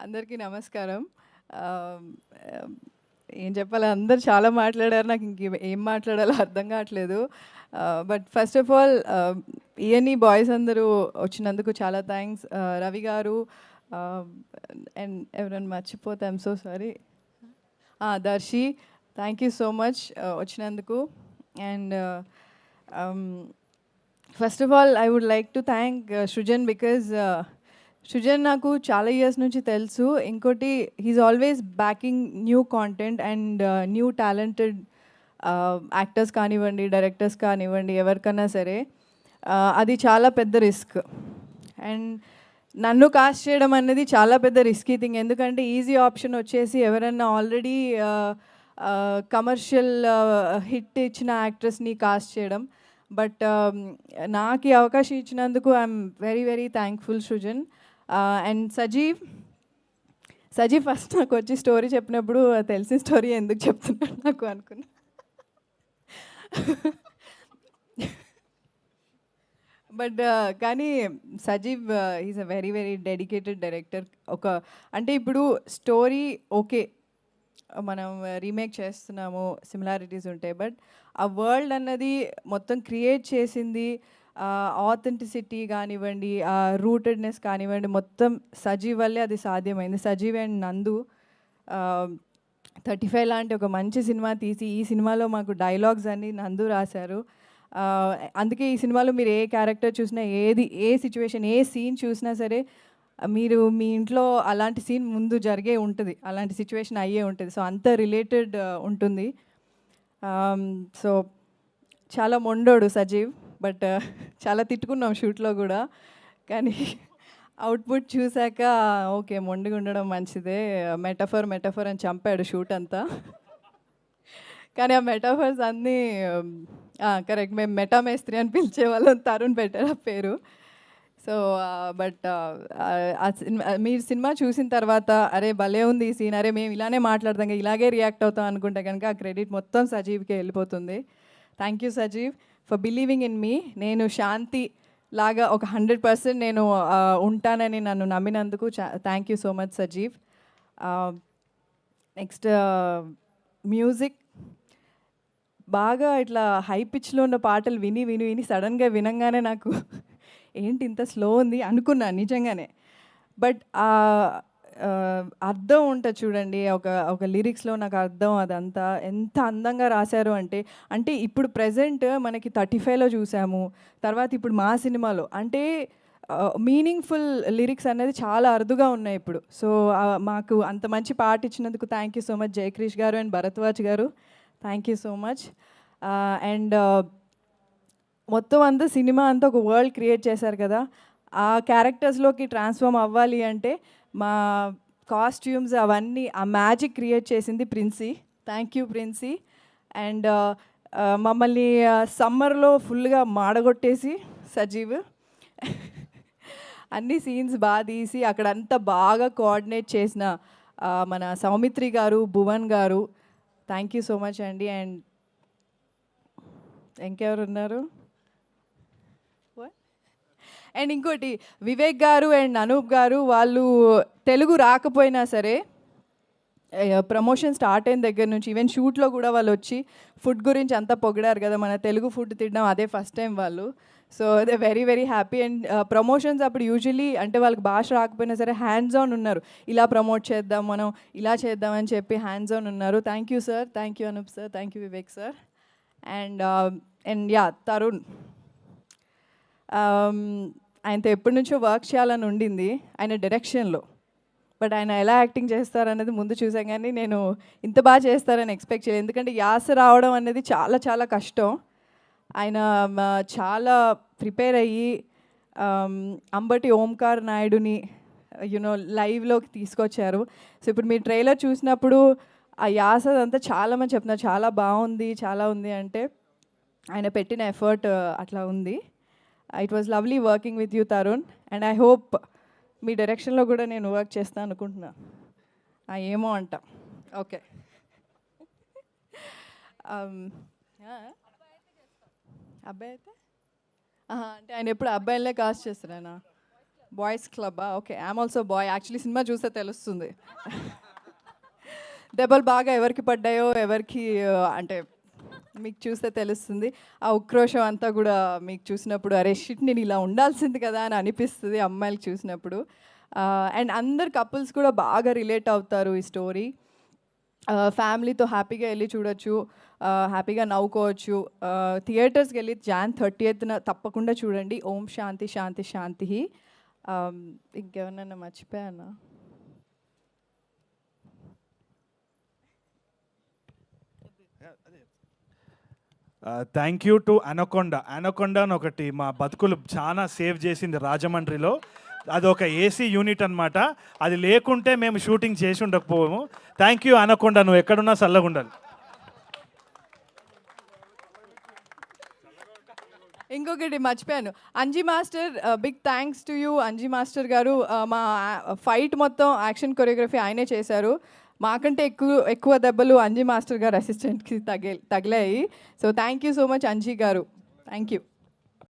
అందరికీ నమస్కారం. ఆహ్, ఆహ్, ఏం చెప్పాలి, అందరూ చాలా మాట్లాడారు. నాకు ఏం మాట్లాడాలో అర్థం కావట్లేదు. But first of all ENE boys అందరూ వచ్చినందుకు చాలా థ్యాంక్స్. రవి గారు అండ్ ఎవరైనా మర్చిపోతే I'm so sorry. Darshi, thank you so much వచ్చినందుకు. And first of all I would like to thank Srujan because Srujan నాకు చాలా ఇయర్స్ నుంచి తెలుసు. ఇంకోటి, he is always backing new content and new talented actors కానివ్వండి, డైరెక్టర్స్ కానివ్వండి, ఎవరికన్నా సరే. అది చాలా పెద్ద రిస్క్. అండ్ నన్ను కాస్ట్ చేయడం అనేది చాలా పెద్ద రిస్కీ థింగ్. ఎందుకంటే ఈజీ ఆప్షన్ వచ్చేసి ఎవరన్నా ఆల్రెడీ కమర్షియల్ హిట్ ఇచ్చిన యాక్ట్రెస్ని కాస్ట్ చేయడం. బట్ నాకు ఈ అవకాశం ఇచ్చినందుకు I'm very very thankful Srujan. And Sajeev first నాకు వచ్చి స్టోరీ చెప్పినప్పుడు తెలిసిన స్టోరీ ఎందుకు చెప్తున్నాడు నాకు అనుకున్నా. బట్ కానీ Sajeev is a very very dedicated director. అంటే ఇప్పుడు స్టోరీ ఓకే, మనం రీమేక్ చేస్తున్నాము, సిమిలారిటీస్ ఉంటాయి. బట్ ఆ వరల్డ్ అన్నది మొత్తం క్రియేట్ చేసింది, ఆథెంటిసిటీ కానివ్వండి, ఆ రూటెడ్నెస్ కానివ్వండి, మొత్తం సజీవ్ వల్లే అది సాధ్యమైంది. సజీవ్ అండ్ నందు 35 లాంటి ఒక మంచి సినిమా తీసి ఈ సినిమాలో మాకు డైలాగ్స్ అన్నీ నందు రాశారు. అందుకే ఈ సినిమాలో మీరు ఏ క్యారెక్టర్ చూసినా, ఏ సిచ్యువేషన్, ఏ సీన్ చూసినా సరే, మీరు మీ ఇంట్లో అలాంటి సీన్ ముందు జరిగే ఉంటుంది, అలాంటి సిచ్యువేషన్ అయ్యే ఉంటుంది. సో అంత రిలేటెడ్ ఉంటుంది. సో చాలా మొండోడు సజీవ్. బట్ చాలా తిట్టుకున్నాం షూట్లో కూడా. కానీ అవుట్పుట్ చూశాక ఓకే, మొండిగా ఉండడం మంచిదే, మెటఫర్ అని చంపాడు షూట్ అంతా. కానీ ఆ మెటాఫర్స్ అన్నీ కరెక్ట్. మేము మెటామేస్త్రి అని పిలిచేవాళ్ళం, తరుణ్ పెట్టారు ఆ పేరు. సో బట్ మీరు సినిమా చూసిన తర్వాత అరే భలే ఉంది ఈ సీన్, అరే మేము ఇలానే మాట్లాడతాం, ఇలాగే రియాక్ట్ అవుతాం అనుకుంటే కనుక ఆ క్రెడిట్ మొత్తం సజీవ్కే వెళ్ళిపోతుంది. Thank you Sajeev for believing in me. నేను శాంతి లాగా ఒక 100% నేను ఉంటానని నన్ను నమ్మినందుకు thank you so much Sajeev. Next music. బాగా ఇట్లా హై పిచ్లో ఉన్న పాటలు విని విని విని సడన్గా వినంగానే నాకు ఏంటి ఇంత స్లో ఉంది అనుకున్నాను నిజంగానే. బట్ అర్థం ఉంటుంది చూడండి, ఒక ఒక లిరిక్స్లో నాకు అర్థం, అదంతా ఎంత అందంగా రాశారు అంటే. అంటే ఇప్పుడు ప్రజెంట్ మనకి 35లో చూసాము, తర్వాత ఇప్పుడు మా సినిమాలో అంటే మీనింగ్ఫుల్ లిరిక్స్ అనేది చాలా అరుదుగా ఉన్నాయి ఇప్పుడు. సో మాకు అంత మంచి పాట ఇచ్చినందుకు thank you so much Jaykrish గారు అండ్ భరద్వాజ్ గారు. Thank you so much. And మొత్తం అంతా సినిమా అంతా ఒక వరల్డ్ క్రియేట్ చేశారు కదా, ఆ క్యారెక్టర్స్లోకి ట్రాన్స్ఫార్మ్ అవ్వాలి అంటే మా కాస్ట్యూమ్స్ అవన్నీ ఆ మ్యాజిక్ క్రియేట్ చేసింది Princy. Thank you Princy. And మమ్మల్ని సమ్మర్లో ఫుల్గా మాడగొట్టేసి సజీవ్ అన్ని సీన్స్ బాగా తీసి అక్కడంతా బాగా కోఆర్డినేట్ చేసిన మన సౌమిత్రి గారు, భువన్ గారు, థ్యాంక్ యూ సో మచ్ అండి. అండ్ ఇంకెవరు ఉన్నారు? అండ్ ఇంకోటి, వివేక్ గారు అండ్ అనూప్ గారు, వాళ్ళు తెలుగు రాకపోయినా సరే ప్రమోషన్ స్టార్ట్ అయిన దగ్గర నుంచి ఈవెన్ షూట్లో కూడా వాళ్ళు వచ్చి ఫుడ్ గురించి అంతా పొగిడారు కదా, మన తెలుగు ఫుడ్ తినడం అదే ఫస్ట్ టైం వాళ్ళు. So they very very happy. And promotions అప్పుడు యూజువలీ అంటే వాళ్ళకి భాష రాకపోయినా సరే హ్యాండ్స్ ఆన్ ఉన్నారు, ఇలా ప్రమోట్ చేద్దాం, మనం ఇలా చేద్దామని చెప్పి హ్యాండ్స్ ఆన్ ఉన్నారు. Thank you sir, thank you Anoop sir, thank you Vivek sir. And and yeah Tarun, ఆయనతో ఎప్పటి నుంచో వర్క్ చేయాలని ఉండింది ఆయన డైరెక్షన్లో. బట్ ఆయన ఎలా యాక్టింగ్ చేస్తారనేది ముందు చూసాం, కానీ నేను ఇంత బాగా చేస్తారని ఎక్స్పెక్ట్ చేయలేదు. ఎందుకంటే యాస రావడం అనేది చాలా చాలా కష్టం. ఆయన చాలా ప్రిపేర్ అయ్యి అంబటి ఓంకార్ నాయుడుని యూనో లైవ్లోకి తీసుకొచ్చారు. సో ఇప్పుడు మీరు ట్రైలర్ చూసినప్పుడు ఆ యాస అంతా చాలామంది చెప్తున్నారు చాలా బాగుంది, చాలా ఉంది అంటే ఆయన పెట్టిన ఎఫర్ట్ అట్లా ఉంది. It was lovely working with you Tarun. And I hope మీ డైరెక్షన్లో కూడా నేను వర్క్ చేస్తాను అనుకుంటున్నా. ఏమో అంట. ఓకే. అబ్బాయి అయితే అంటే ఆయన ఎప్పుడు అబ్బాయిలనే కాస్ట్ చేస్తారా? బాయ్స్ క్లబ్బా? Okay. I'm also boy. Actually cinema చూస్తే తెలుస్తుంది. దెబ్బలు బాగా ఎవరికి పడ్డాయో, ఎవరికి అంటే మీకు చూస్తే తెలుస్తుంది. ఆ ఉక్రోషం అంతా కూడా మీకు చూసినప్పుడు అరే షిట్ నేను ఇలా ఉండాల్సింది కదా అని అనిపిస్తుంది అమ్మాయిలకు చూసినప్పుడు. అండ్ అందరు కపుల్స్ కూడా బాగా రిలేట్ అవుతారు ఈ స్టోరీ. ఫ్యామిలీతో హ్యాపీగా వెళ్ళి చూడొచ్చు, హ్యాపీగా నవ్వుకోవచ్చు. థియేటర్స్కి వెళ్ళి Jan 30th తప్పకుండా చూడండి. ఓం శాంతి శాంతి శాంతి. ఇంకేమన్నా మర్చిపోయానా? Thank you to Anaconda. Anaconda అని ఒకటి మా బతుకులు చాలా సేవ్ చేసింది రాజమండ్రిలో. అది ఒక ఏసీ యూనిట్ అనమాట. అది లేకుంటే మేము షూటింగ్ చేసి ఉండకపోము. థ్యాంక్ యూ అనకొండా, నువ్వు ఎక్కడున్నా చల్లగా ఉండాలి. ఇంకొకటి మర్చిపోయాను, Anji master, big thanks to you Anji master గారు. మా ఫైట్ మొత్తం యాక్షన్ కొరియోగ్రఫీ ఆయనే చేశారు. మాకంటే ఎక్కువ దెబ్బలు అంజీ మాస్టర్ గారు అసిస్టెంట్కి తగిలాయి. So thank you so much Anji గారు. Thank you.